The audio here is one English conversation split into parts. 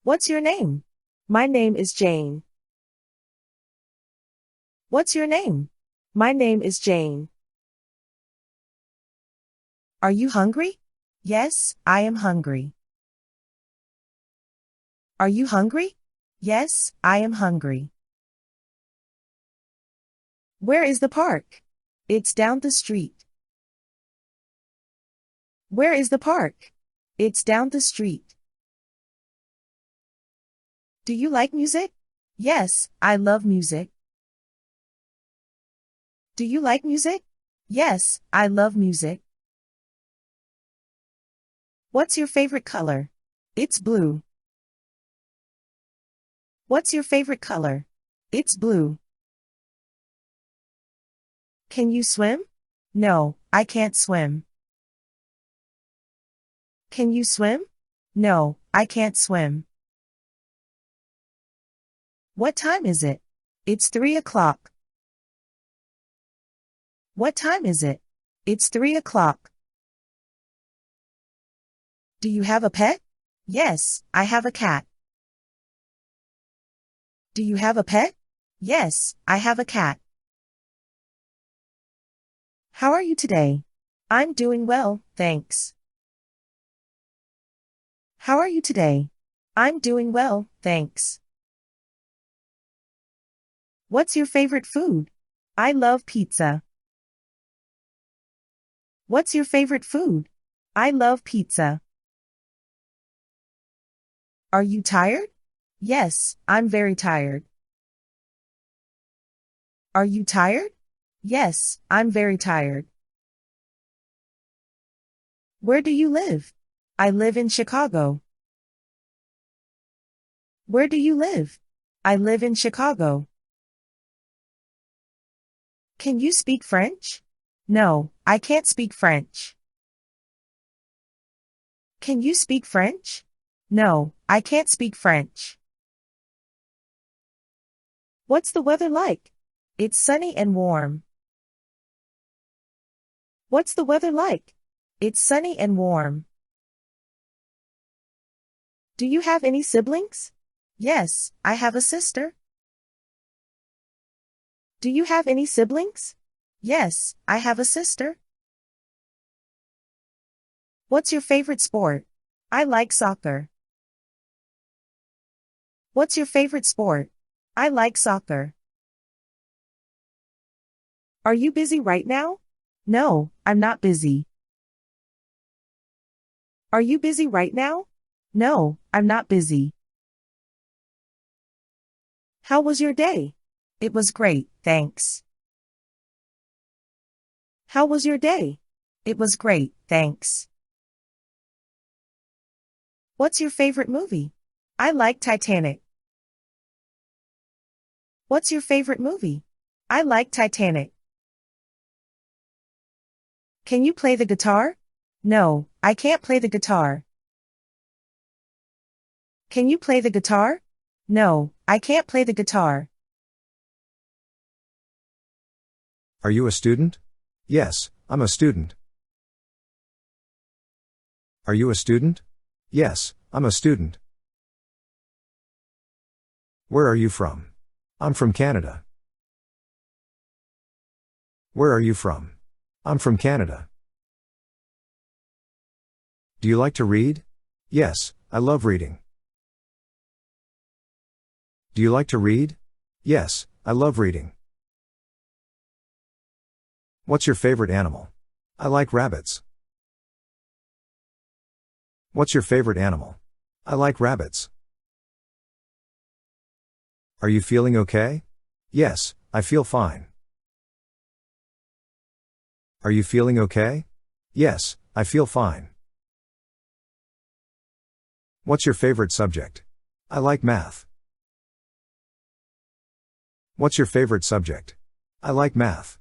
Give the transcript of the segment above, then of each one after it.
What's your name? My name is Jane. What's your name? My name is Jane. Are you hungry? Yes, I am hungry. Are you hungry? Yes, I am hungry. Where is the park? It's down the street. Where is the park? It's down the street. Do you like music? Yes, I love music. Do you like music? Yes, I love music. What's your favorite color? It's blue. What's your favorite color? It's blue. Can you swim? No, I can't swim. Can you swim? No, I can't swim. What time is it? It's 3 o'clock. What time is it? It's 3 o'clock. Do you have a pet? Yes, I have a cat. Do you have a pet? Yes, I have a cat. How are you today? I'm doing well, thanks. How are you today? I'm doing well, thanks. What's your favorite food? I love pizza. What's your favorite food? I love pizza. Are you tired? Yes, I'm very tired. Are you tired? Yes, I'm very tired. Where do you live? I live in Chicago. Where do you live? I live in Chicago. Can you speak French? No, I can't speak French. Can you speak French? No, I can't speak French. What's the weather like? It's sunny and warm. What's the weather like? It's sunny and warm. Do you have any siblings? Yes, I have a sister. Do you have any siblings? Yes, I have a sister. What's your favorite sport? I like soccer. What's your favorite sport? I like soccer. Are you busy right now? No, I'm not busy. Are you busy right now? No, I'm not busy. How was your day? It was great, thanks. How was your day? It was great, thanks. What's your favorite movie? I like Titanic. What's your favorite movie? I like Titanic. Can you play the guitar? No, I can't play the guitar. Can you play the guitar? No, I can't play the guitar. Are you a student? Yes, I'm a student. Are you a student? Yes, I'm a student. Where are you from? I'm from Canada. Where are you from? I'm from Canada. Do you like to read? Yes, I love reading. Do you like to read? Yes, I love reading. What's your favorite animal? I like rabbits. What's your favorite animal? I like rabbits. Are you feeling okay? Yes, I feel fine. Are you feeling okay? Yes, I feel fine. What's your favorite subject? I like math. What's your favorite subject? I like math.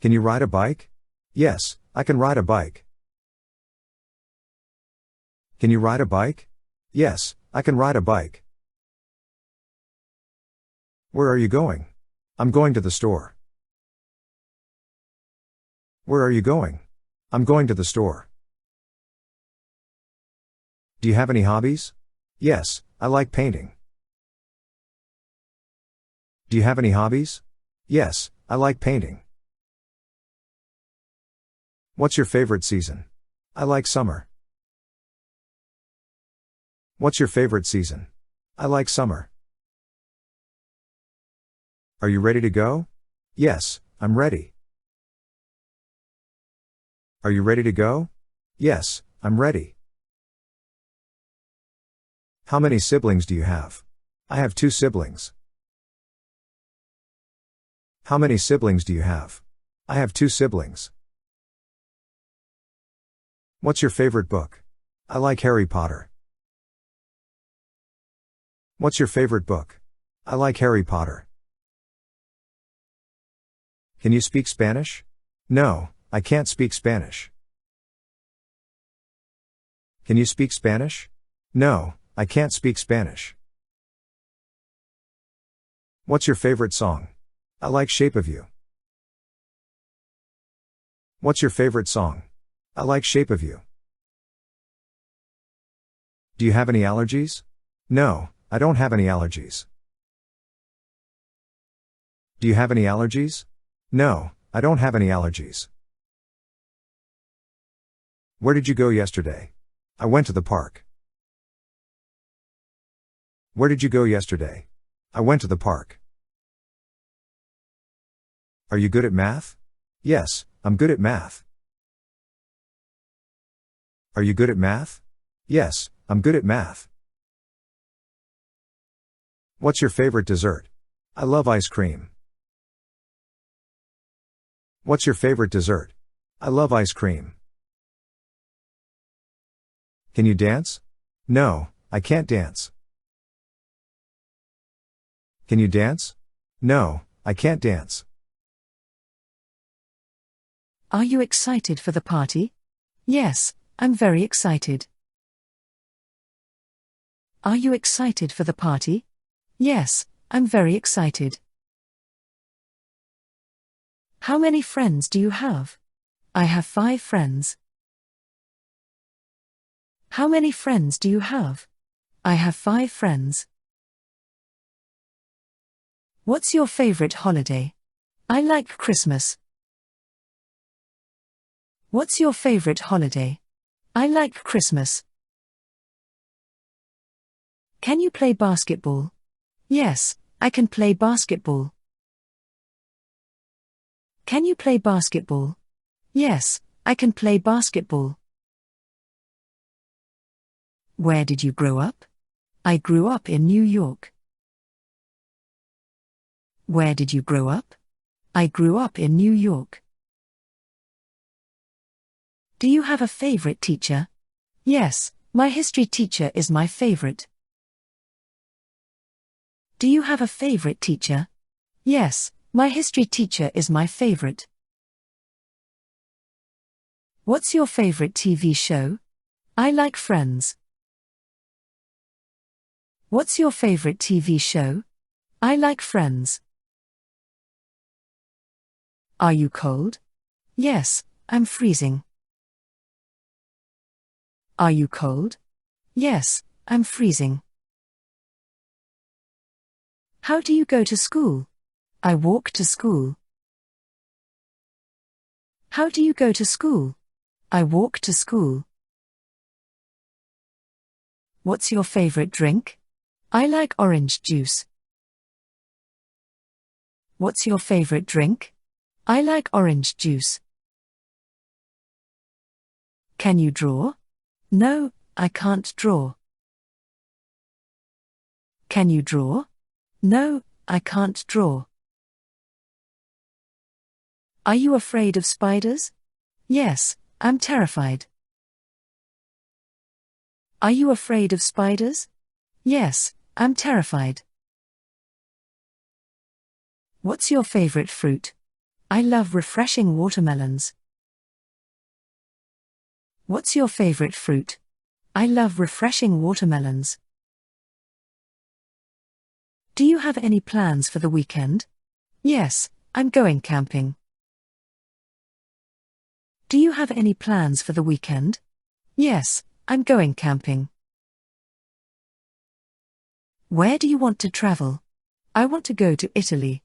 Can you ride a bike? Yes, I can ride a bike. Can you ride a bike? Yes, I can ride a bike. Where are you going? I'm going to the store. Where are you going? I'm going to the store. Do you have any hobbies? Yes, I like painting. Do you have any hobbies? Yes, I like painting. What's your favorite season? I like summer. What's your favorite season? I like summer. Are you ready to go? Yes, I'm ready. Are you ready to go? Yes, I'm ready. How many siblings do you have? I have 2 siblings. How many siblings do you have? I have 2 siblings. What's your favorite book? I like Harry Potter. What's your favorite book? I like Harry Potter. Can you speak Spanish? No, I can't speak Spanish. Can you speak Spanish? No, I can't speak Spanish. What's your favorite song? I like Shape of You. What's your favorite song? I like Shape of You. Do you have any allergies? No, I don't have any allergies. Do you have any allergies? No, I don't have any allergies. Where did you go yesterday? I went to the park. Where did you go yesterday? I went to the park. Are you good at math? Yes, I'm good at math. Are you good at math? Yes, I'm good at math. What's your favorite dessert? I love ice cream. What's your favorite dessert? I love ice cream. Can you dance? No, I can't dance. Can you dance? No, I can't dance. Are you excited for the party? Yes, I'm very excited. Are you excited for the party? Yes, I'm very excited. How many friends do you have? I have 5 friends. How many friends do you have? I have 5 friends. What's your favorite holiday? I like Christmas. What's your favorite holiday? I like Christmas. Can you play basketball? Yes, I can play basketball. Can you play basketball? Yes, I can play basketball. Where did you grow up? I grew up in New York. Where did you grow up? I grew up in New York. Do you have a favorite teacher? Yes, my history teacher is my favorite. Do you have a favorite teacher? Yes, my history teacher is my favorite. What's your favorite TV show? I like Friends. What's your favorite TV show? I like Friends. Are you cold? Yes, I'm freezing. Are you cold? Yes, I'm freezing. How do you go to school? I walk to school. How do you go to school? I walk to school. What's your favorite drink? I like orange juice. What's your favorite drink? I like orange juice. Can you draw? No, I can't draw. Can you draw? No, I can't draw. Are you afraid of spiders? Yes, I'm terrified. Are you afraid of spiders? Yes, I'm terrified. What's your favorite fruit? I love refreshing watermelons. What's your favorite fruit? I love refreshing watermelons. Do you have any plans for the weekend? Yes, I'm going camping. Do you have any plans for the weekend? Yes, I'm going camping. Where do you want to travel? I want to go to Italy.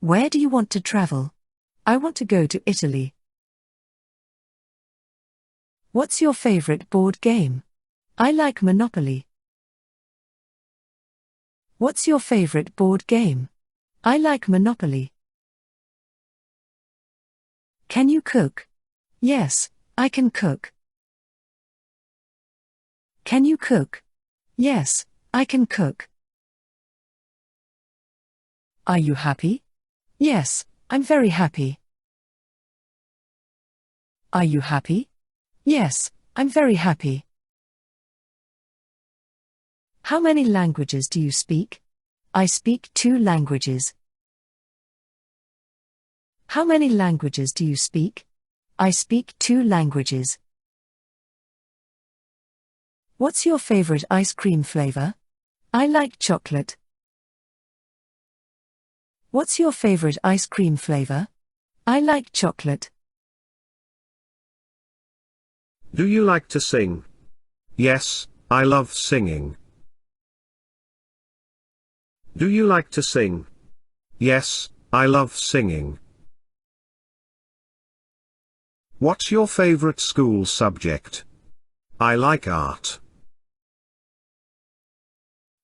Where do you want to travel? I want to go to Italy. What's your favorite board game? I like Monopoly. What's your favorite board game? I like Monopoly. Can you cook? Yes, I can cook. Can you cook? Yes, I can cook. Are you happy? Yes, I'm very happy. Are you happy? Yes, I'm very happy. How many languages do you speak? I speak 2 languages. How many languages do you speak? I speak 2 languages. What's your favorite ice cream flavor? I like chocolate. What's your favorite ice cream flavor? I like chocolate. Do you like to sing? Yes, I love singing. Do you like to sing? Yes, I love singing. What's your favorite school subject? I like art.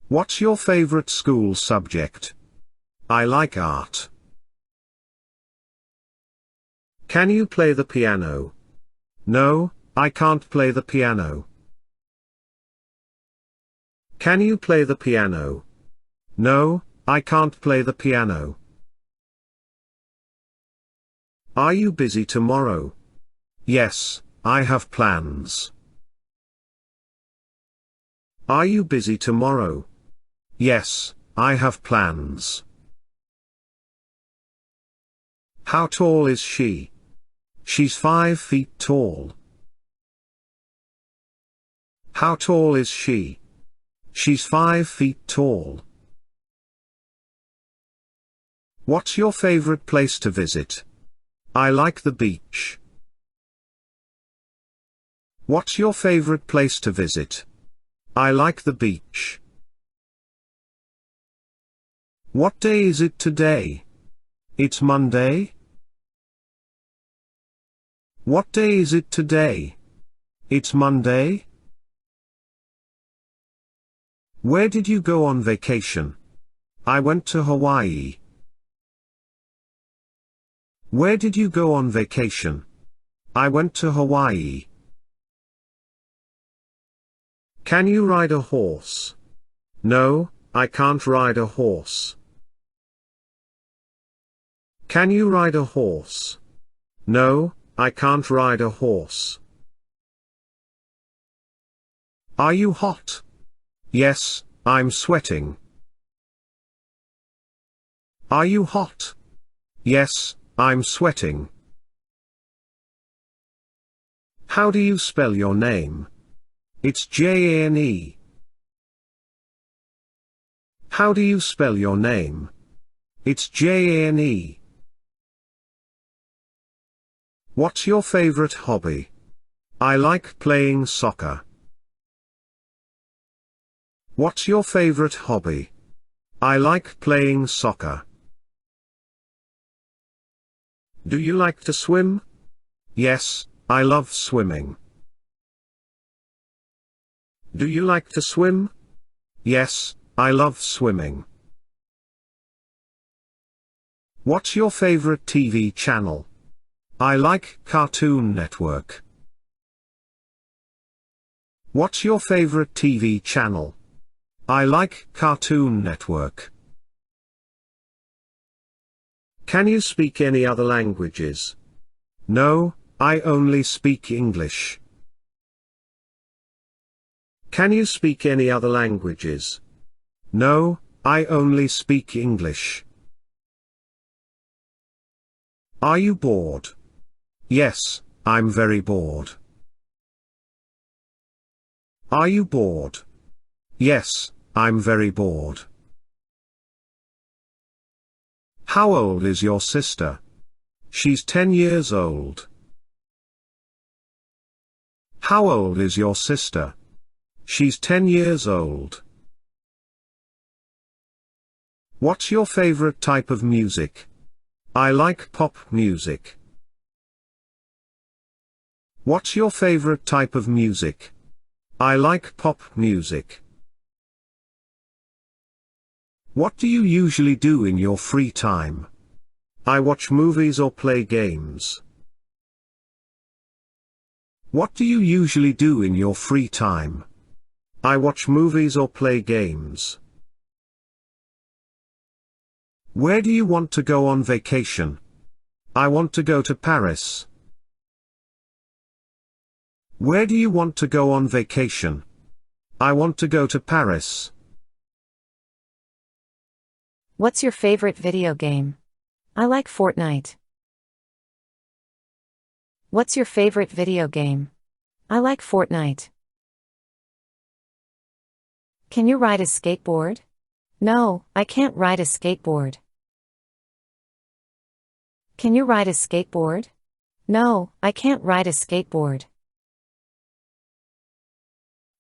What's your favorite school subject? I like art. Can you play the piano? No, I can't play the piano. Can you play the piano? No, I can't play the piano. Are you busy tomorrow? Yes, I have plans. Are you busy tomorrow? Yes, I have plans. How tall is she? She's 5 feet tall. How tall is she? She's 5 feet tall. What's your favorite place to visit? I like the beach. What's your favorite place to visit? I like the beach. What day is it today? It's Monday. What day is it today? It's Monday. Where did you go on vacation? I went to Hawaii. Where did you go on vacation? I went to Hawaii. Can you ride a horse? No, I can't ride a horse. Can you ride a horse? No, I can't ride a horse. Are you hot? Yes, I'm sweating. Are you hot? Yes, I'm sweating. How do you spell your name? It's Jane. How do you spell your name? It's Jane. What's your favorite hobby? I like playing soccer. What's your favorite hobby? I like playing soccer. Do you like to swim? Yes, I love swimming. Do you like to swim? Yes, I love swimming. What's your favorite TV channel? I like Cartoon Network. What's your favorite TV channel? I like Cartoon Network. Can you speak any other languages? No, I only speak English. Can you speak any other languages? No, I only speak English. Are you bored? Yes, I'm very bored. Are you bored? Yes, I'm very bored. How old is your sister? She's 10 years old. How old is your sister? She's 10 years old. What's your favorite type of music? I like pop music. What's your favorite type of music? I like pop music. What do you usually do in your free time? I watch movies or play games. What do you usually do in your free time? I watch movies or play games. Where do you want to go on vacation? I want to go to Paris. Where do you want to go on vacation? I want to go to Paris. What's your favorite video game? I like Fortnite. What's your favorite video game? I like Fortnite. Can you ride a skateboard? No, I can't ride a skateboard. Can you ride a skateboard? No, I can't ride a skateboard.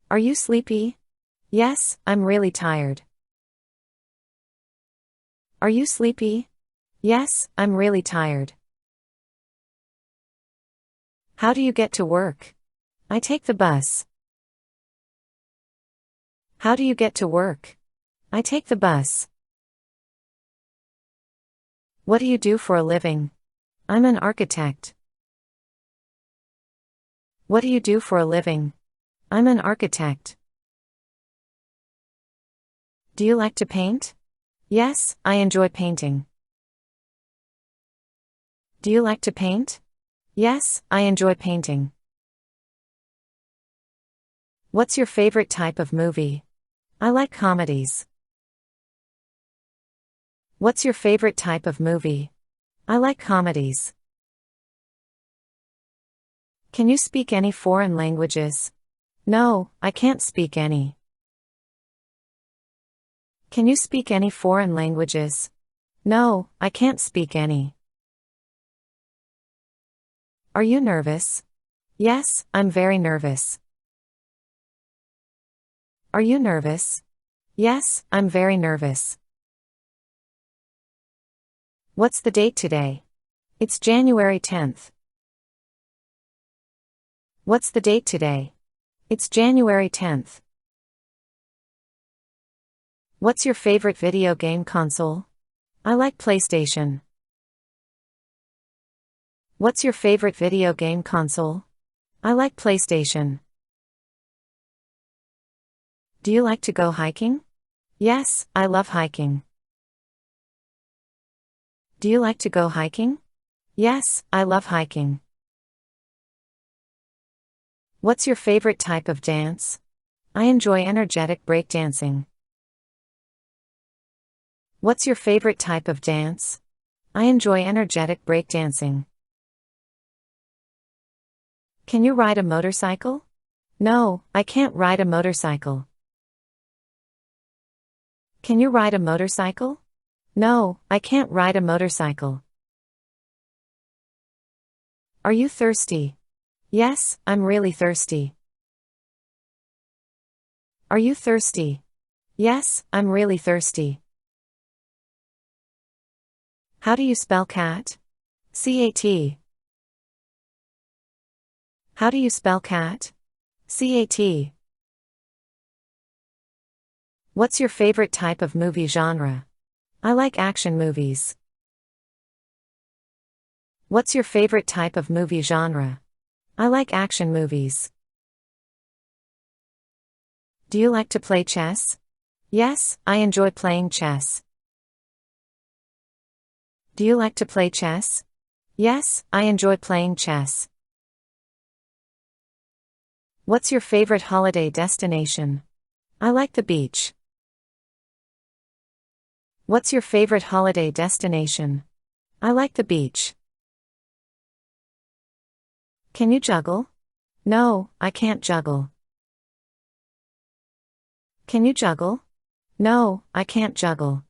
Are you sleepy? Yes, I'm really tired. Are you sleepy? Yes, I'm really tired. How do you get to work? I take the bus. How do you get to work? I take the bus. What do you do for a living? I'm an architect. What do you do for a living? I'm an architect. Do you like to paint? Yes, I enjoy painting. Do you like to paint? Yes, I enjoy painting. What's your favorite type of movie? I like comedies. What's your favorite type of movie? I like comedies. Can you speak any foreign languages? No, I can't speak any. Can you speak any foreign languages? No, I can't speak any. Are you nervous? Yes, I'm very nervous. Are you nervous? Yes, I'm very nervous. What's the date today? It's January 10th. What's the date today? It's January 10th. What's your favorite video game console? I like PlayStation. What's your favorite video game console? I like PlayStation. Do you like to go hiking? Yes, I love hiking. Do you like to go hiking? Yes, I love hiking. What's your favorite type of dance? I enjoy energetic breakdancing. What's your favorite type of dance? I enjoy energetic breakdancing. Can you ride a motorcycle? No, I can't ride a motorcycle. Can you ride a motorcycle? No, I can't ride a motorcycle. Are you thirsty? Yes, I'm really thirsty. Are you thirsty? Yes, I'm really thirsty. How do you spell cat? C-A-T. How do you spell cat? C-A-T. What's your favorite type of movie genre? I like action movies. What's your favorite type of movie genre? I like action movies. Do you like to play chess? Yes, I enjoy playing chess. Do you like to play chess? Yes, I enjoy playing chess. What's your favorite holiday destination? I like the beach. What's your favorite holiday destination? I like the beach. Can you juggle? No, I can't juggle. Can you juggle? No, I can't juggle.